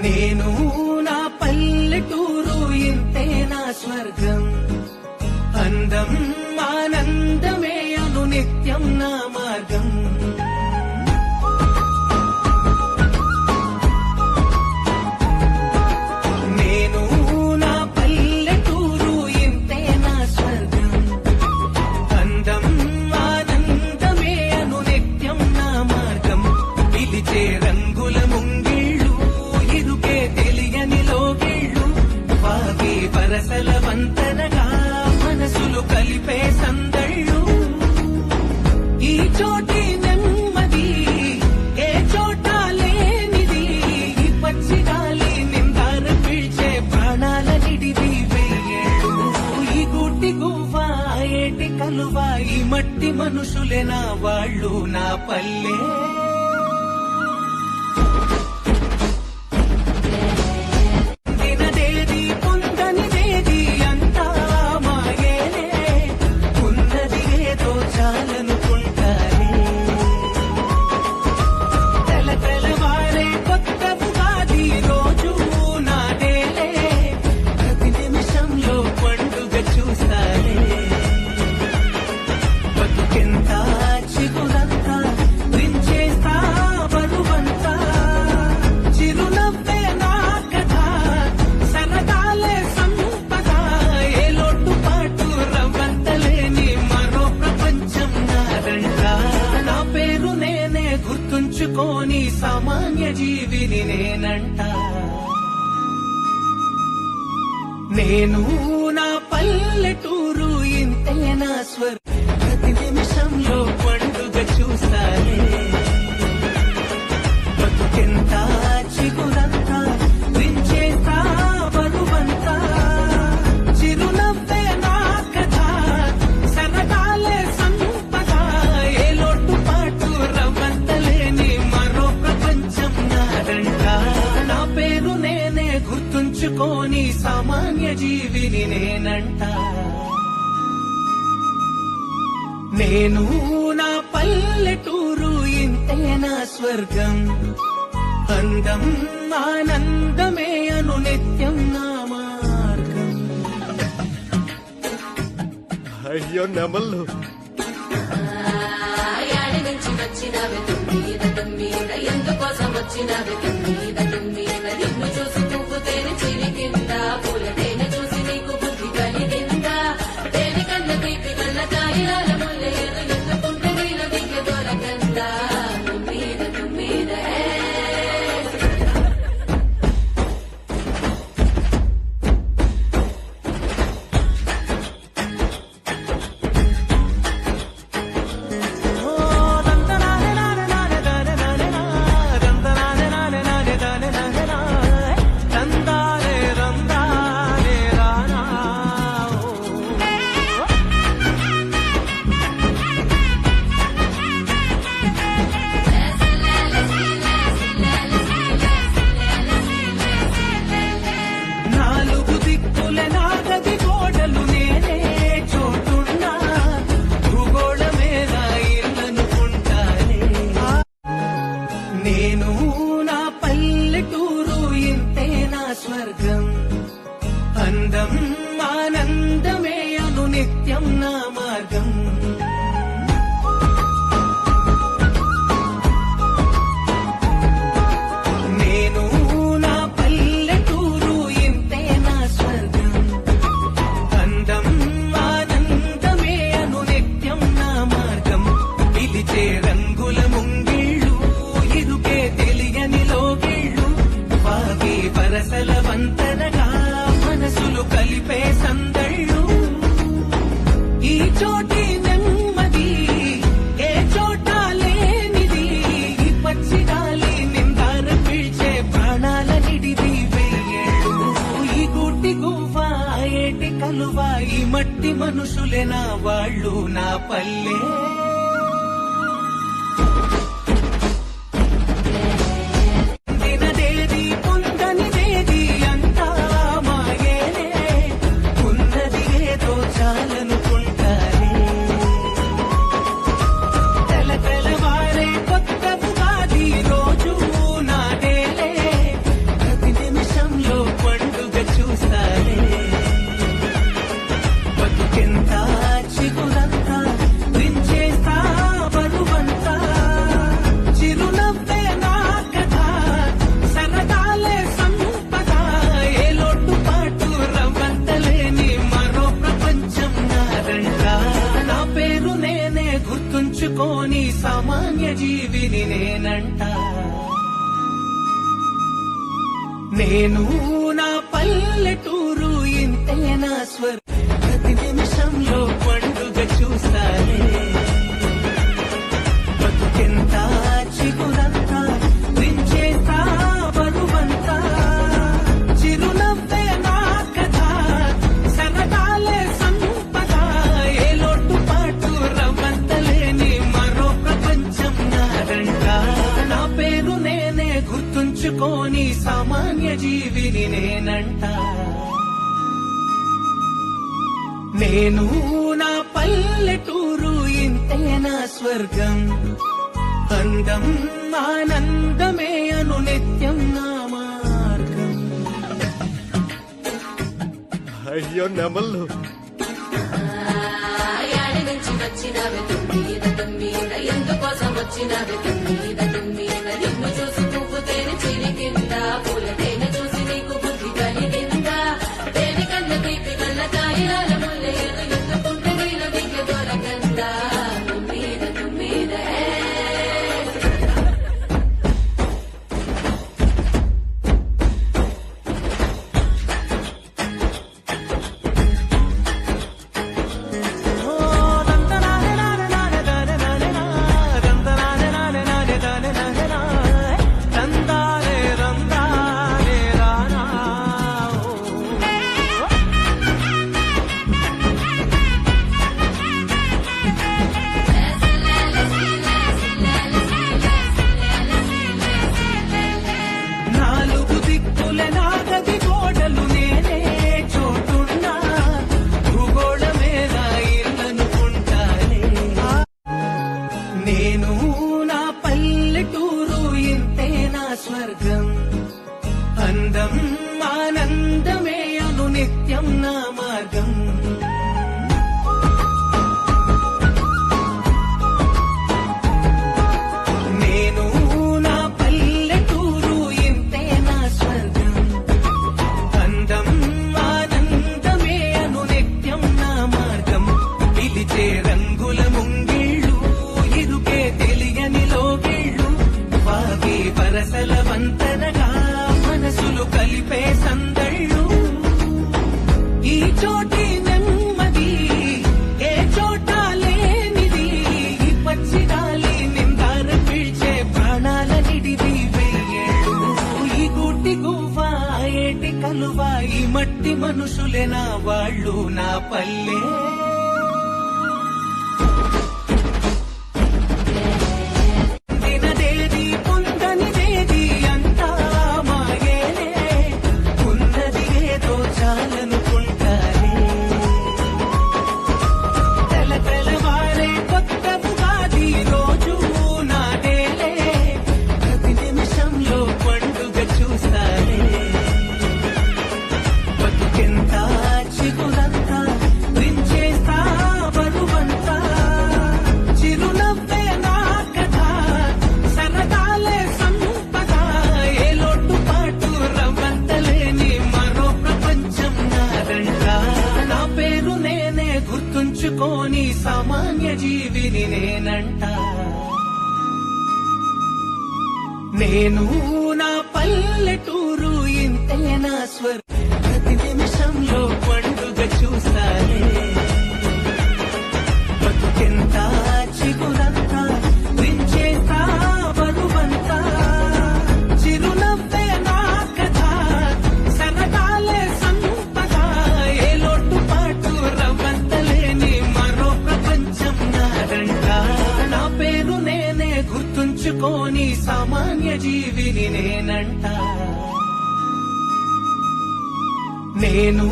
నేను నా పల్లెటూరు ఇంతే నా స్వర్గం. అందం ఆనందమే అను నిత్యం నా మార్గం. నేను నా పల్లెటూరు ఇంతే నా స్వర్గం. అందం ఆనందమే అను నిత్యం నా మార్గం. పిలిచే రంగుల ముంగిళ్ళు, ఇరుకే తెలియని లోగిళ్ళు, వాగే వరసల వంతనగా మనసులు కలిపే సందళ్ళు. ఈ చోటి నెమ్మది ఏ చోట లేనిది, ఈ పచ్చి గాలి నిందార పిలిచే ప్రాణాల నిడివి వెయ్యేళ్ళు. ఈ గూటి గువ్వ ఏటి కలువ, ఈ మట్టి మనుషులే నా వాళ్ళు నా పల్లె. గుర్తుంచుకోని సామాన్య జీవిని నేనంట. నేను నా పల్లెటూరు ఇంతే నా స్వర్గం. ప్రతి నిమిషంలో పండుగ చూస్తానే. బతుకెంత చిగురంతా వించేస్తా బరువంతా. చిరునవ్వే నా కథ, సరదాలే సంపద. ఏ లోటు పాటు రవ్వంతలేని మరో ప్రపంచం నాదంట. నా పేరు నేనే గుర్తుంచుకోని సామాన్య జీవిని నేనంట. నేను నా పల్లెటూరు ఇంతే నా స్వర్గం. అందం ఆనందమే అను నిత్యం నా మార్గం. అయ్యో నెమళ్ళు, యాడి నుంచి వచ్చినవి తుమ్మీద తుమ్మీద, ఎందుకోసం వచ్చినవి తుమ్మీద తుమ్మీద. నిన్ను చూసి నువ్వు తేనె చిలికిందా, పూల తేనె చూసి నీకు బుద్ధి కలిగిందా. తేనె కన్న తీపి కన్న కాయలాల ముల్లయ్యను ఎందుకుంటే నీళ్ళ దిగ్గ దొరకందా. తుమ్మీద తుమ్మీద స్వర్గం. అందం ఆనందమే అను నిత్యం నా మార్గం. నేను నా పల్లెటూరు ఇంతే నా స్వర్గం. అందం ఆనందమే అను నిత్యం నా మార్గం. పిలిచే రంగుల ముంగిళ్ళు, ఇరుకే తెలియని లోగిళ్ళు, వాగే వరసల వంతనగా మనసులు కలిపే సందళ్ళు. ఈ చోటి నెమ్మది ఏ చోట లేనిది, ఈ పచ్చి గాలి నిందార పిలిచే ప్రాణాల నిడివి వెయ్యేళ్ళు. ఈ గూటి గువ్వ ఏటి కలువ, ఈ మట్టి మనుషులే నా వాళ్ళు నా పల్లె. నేను నా పల్లెటూరు ఇంతే నా స్వర్గం ప్రతి నిమిషంలో పండుగ చూస్తానే బతుకెంత చిగురంతా వించేస్తా బరువంతా చిరునవ్వే నా కథ సరదాలే సంపద ఏ లోటు పాటు రవ్వంతలేని మరో ప్రపంచం నారంట నా పేరు నేనే గుర్తుంచుకోని సామాన్య జీవిని నేనంట నేను నా పల్లెటూరు ఇంతే నా స్వర్గం అందం ఆనందమే అను నిత్యం నా మార్గం అయ్యో నెమళ్ళు యాడి నుంచి వచ్చినవి తుమ్మీద ఎందుకోసం వచ్చినవి తుమ్మీద నిన్ను చూసి పువ్వు తేనె చిలికిందా పూల తేనె చూసి నీకు బుద్ధి కలిగిందా తేనె కన్న తీపి కన్న కాయలాల ముల్లయ్యను ఎందుకుంటే నీళ్ళు నీకు దొరకందా తుమ్మీద నాలుగు దిక్కుల నాగది గోడలు నేనే చోటున్నా భూగోళమే నా ఇల్లనుకుంటానే నేను నా పల్లెటూరు ఇంతే నా స్వర్గం అందం ఆనందమే అను నిత్యం నా మార్గం నేను నా పల్లెటూరు ఇంతే నా స్వర్గం అందం ఆనందమే అను నిత్యం నా మార్గం పిలిచే రంగుల ముంగిళ్ళు ఇరుకే తెలియని లోగిళ్ళు వాగే వరసల వంతనగా మనసులు కలిపే సందళ్ళు ఈ చోటి నెమ్మది ఏ చోట లేనిది ఈ పచ్చి గాలి నిందార పిలిచే ప్రాణాల నిడిది వెయ్యేళ్ళు ఈ గూటి గువ్వ ఏటి కలువ ఈ మట్టి మనుషులే నా వాళ్ళు నా పల్లె తినదేది పొందనిదేది అంతా మాయేనే ఉన్నది ఏదో చాలనుకుంటానే తెల్లవారే కొత్త ఉగాది రోజు నాదేలే ప్రతి నిమిషంలో పండుగ చూస్తానే బతుకెంత చిగురంతా వించేస్తా బరువంతా చిరునవ్వే నా కథ సరదాలే సంపద ఏ లోటు పాటు రవ్వంతలేని మరో ప్రపంచం నారంట నా పేరు నేనే గుర్తుంచుకోని సామాన్య జీవిని నేనంట నేను నా పల్లెటూరు ఇంతే నా స్వర్గం ప్రతి నిమిషంలో పండుగ చూస్తానే బతుకెంత చిగురంతా వించేస్తా బరువంతా చిరునవ్వే నా కథ సరదాలే సంపద ఏ లోటు పాటు రవ్వంతలేని మరో ప్రపంచం నారంట నా పేరు నేనే గుర్తుంచుకోని సామాన్య జీవిని నేనంట నేను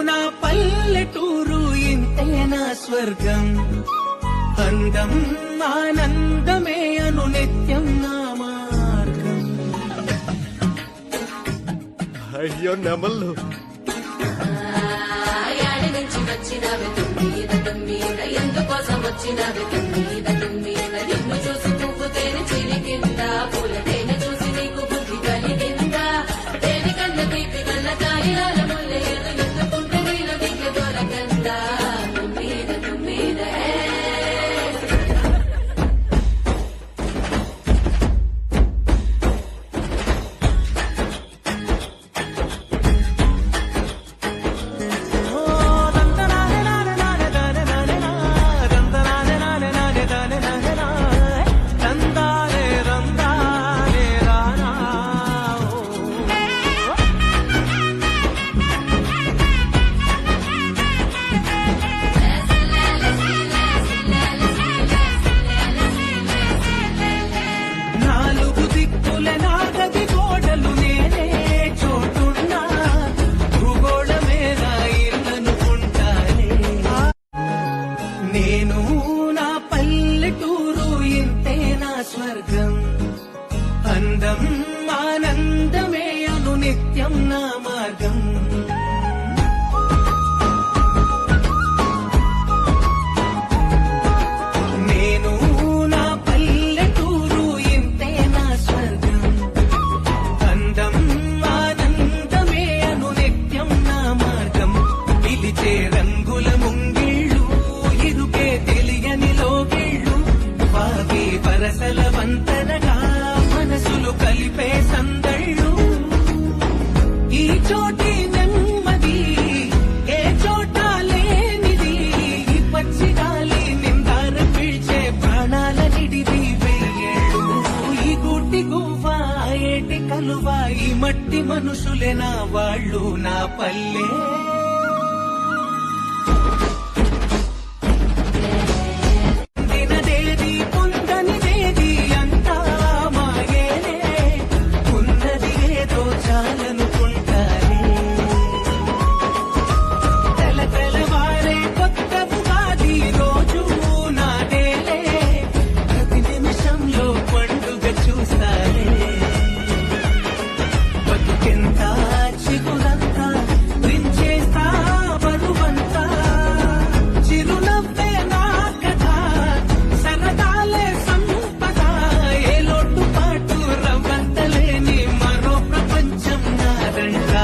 నా పల్లెటూరు ఇంతే నా స్వర్గం అందం ఆనందమే అను నిత్యం నా మార్గం అయ్యో నెమళ్ళు యాడి నుంచి వచ్చినవి తుమ్మీద ఎందుకోసం వచ్చినవి తుమ్మీద నిన్ను చూసి పువ్వు తేనె చిలికిందా పూల తేనె చూసి నీకు బుద్ధి కలిగిందా తేనె కన్న తీపి కన్న కాయలాల ముల్లయ్యను ఎందుకుంటే నీళ్ళు నీకు దొరకందా తుమ్మీద మట్టి మనుషులే నా వాళ్ళు నా పల్లె దినదేది పొందనిదేది అంతా మాయేనే ఉన్నది ఏదో చాలనుకుంటానే తెల్లవారే కొత్త ఉగాది రోజు నాదేలే ప్రతి నిమిషంలో పండుగ చూస్తానే బతుకెంత చిగురంతా వించేస్తా బరువంతా చిరునవ్వే నా కథ సరదాలే సంపద ఏ లోటుపాటు రవ్వంతలేని మరో ప్రపంచం నారంట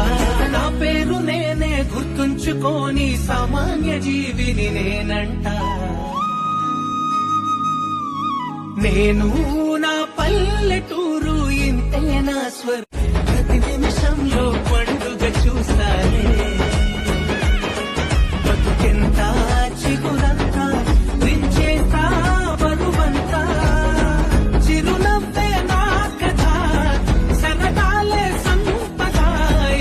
నా పేరు నేనే గుర్తుంచుకోని సామాన్య జీవిని నేనంట నేను నా పల్లెటూరు ఇంతే నా ప్రతి నిమిషంలో పండుగ చూస్తానే బతుకెంత చిగురంతా వించేస్తా బరువంతా చిరునవ్వే నా కథ సరదాలే సంపద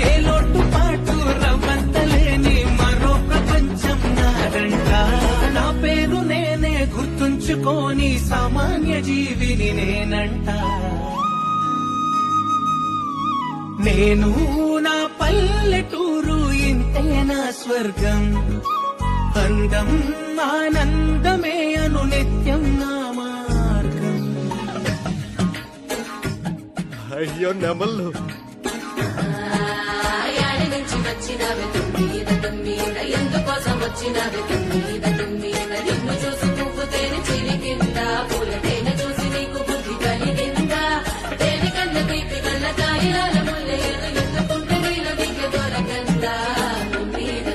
ఏ లోటుపాటు రవ్వంతలేని మరో ప్రపంచం నారంట నా పేరు నేనే గుర్తుంచుకోని సామాన్య జీవిని నేనంట నేను నా పల్లెటూరు ఇంతే నా స్వర్గం అందం ఆనందమే అను నిత్యం నా మార్గం అయ్యో నెమళ్ళు యాడి నుంచి వచ్చినవి తుమ్మీద ఎందుకోసం వచ్చినవి తుమ్మీద నిన్ను చూసి పువ్వు తేనె చిరి కింద పూల తేనె చూసి నీకు బుద్ధి కలిగిందా తేనె కన్న తీపి కన్న కాయలాల ముల్ల ఏదో ఎందుకుంటే నీలో నీకు దొరకందా తుమ్మీద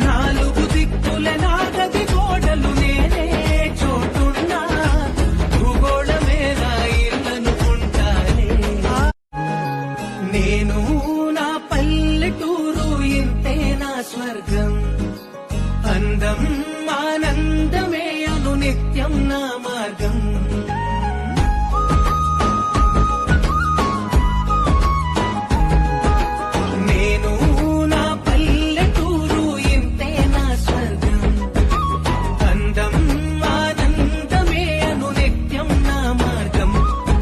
నాలుగు దిక్కుల నాగది గోడలు నేనే చోటున్నా భూగోళమే నా ఇల్లనుకుంటానే నేను నా పల్లెటూరు ఇంతే నా స్వర్గం అందం ఆనందమే అను నిత్యం నా మార్గం నేను నా పల్లెటూరు ఇంతే నా స్వర్గం అందం ఆనందమే అను నిత్యం నా మార్గం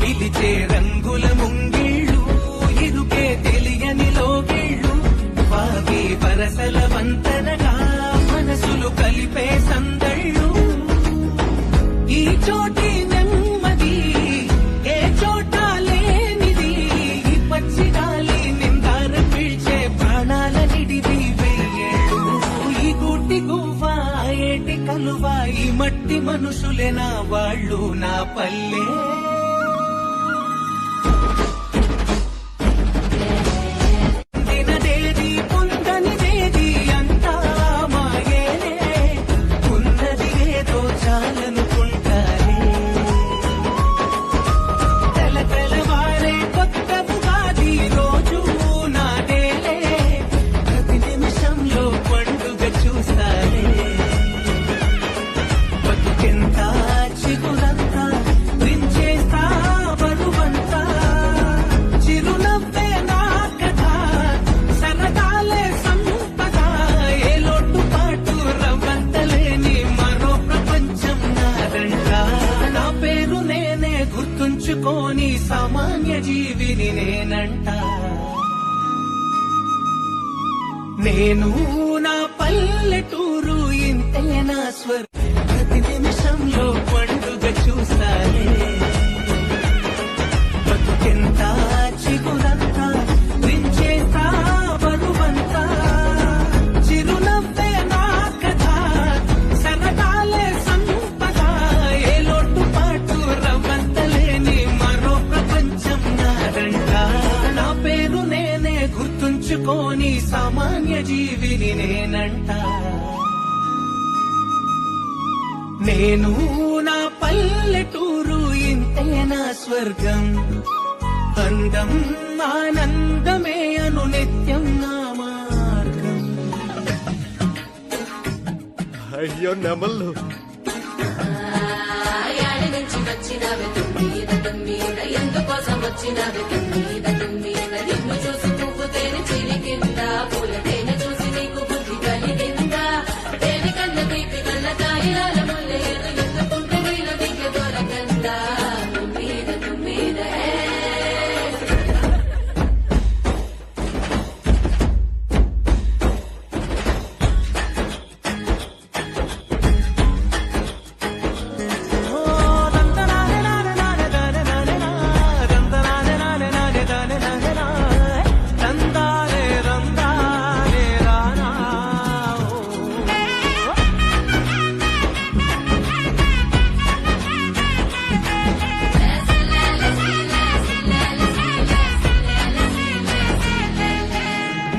పిలిచే రంగుల ముంగిళ్ళు ఇరుకే తెలియని లోగిళ్ళు వాగి వరసల వంతనగా మనసులు కలిపే సందళ్ళు ఈ చోటి నెమ్మది ఏ చోట లేనిది ఈ పచ్చి గాలి నిందార పిలిచే ప్రాణాల నిడిది వెయ్యేళ్ళు ఈ గుడ్డి గువ్వ ఏటి కలువ ఈ మట్టి మనుషులే నా వాళ్ళు నా పల్లె దినదేది పొందనిదేది అంతా మాయేనే ఉన్నది ఏదో చాలనుకుంటానే తెల్లవారే కొత్త ఉగాది రోజు నాదేలే ప్రతి నిమిషంలో పండుగ చూస్తానే బతుకెంత చిగురంతా వించేస్తా బరువంతా చిరునవ్వే నా కథ సరదాలే సంపద ఏ లోటుపాటు రవ్వంతలేని మరో ప్రపంచం నారంట నా పేరు నేనే గుర్తుంచుకోని సామాన్య జీవిని నేనంట నేను నా పల్లెటూరు ఇంతే నా ప్రతి నిమిషంలో పండుగ చూస్తానే బతుకెంత చిగురంతా వించేస్తా బరువంతా చిరునవ్వే నా కథ సరదాలే సంపద ఏ లోటుపాటు రవ్వంతా జీవిని నేనంట. నేను నా పల్లెటూరు ఇంతే నా స్వర్గం. అందం ఆనందమే అను నిత్యం నా మార్గం. అయ్యో నెమళ్ళు యాడి నుంచి వచ్చినవి తుమ్మీద ఎందుకోసం వచ్చినవి తుమ్మీద నిన్ను చూసి పువ్వు తేనె చిలికిందా పూల తేనె చూసి నీకు బుద్ధి కలిగిందా తేనె కన్న తీపి కన్న కాయల ముల్లేరు ఎందుకుంటే నీళ్ళ దిగ్గ దొరకందా తుమ్మీద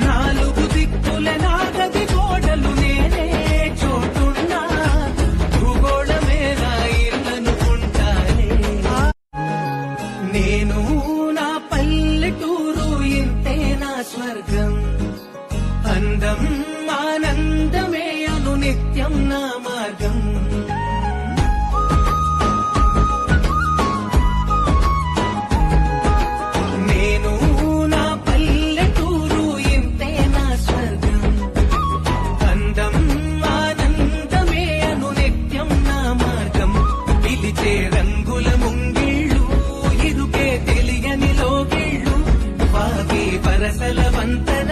నాలుగు దిక్కుల నాగది గోడలు నేనే చోటున్నా భూగోళమే నా ఇల్లనుకుంటానే. నేను నా పల్లెటూరు ఇంతే నా స్వర్గం. అందం ఆనందమే అను నిత్యం నా మార్గం. నేను నా పల్లెటూరు ఇంతే నా స్వర్గం. అందం ఆనందమే అను నిత్యం నా మార్గం. పిలిచే రంగుల ముంగిళ్ళు ఇరుకే తెలియని లోగిళ్ళు వాగే వరసల వంతన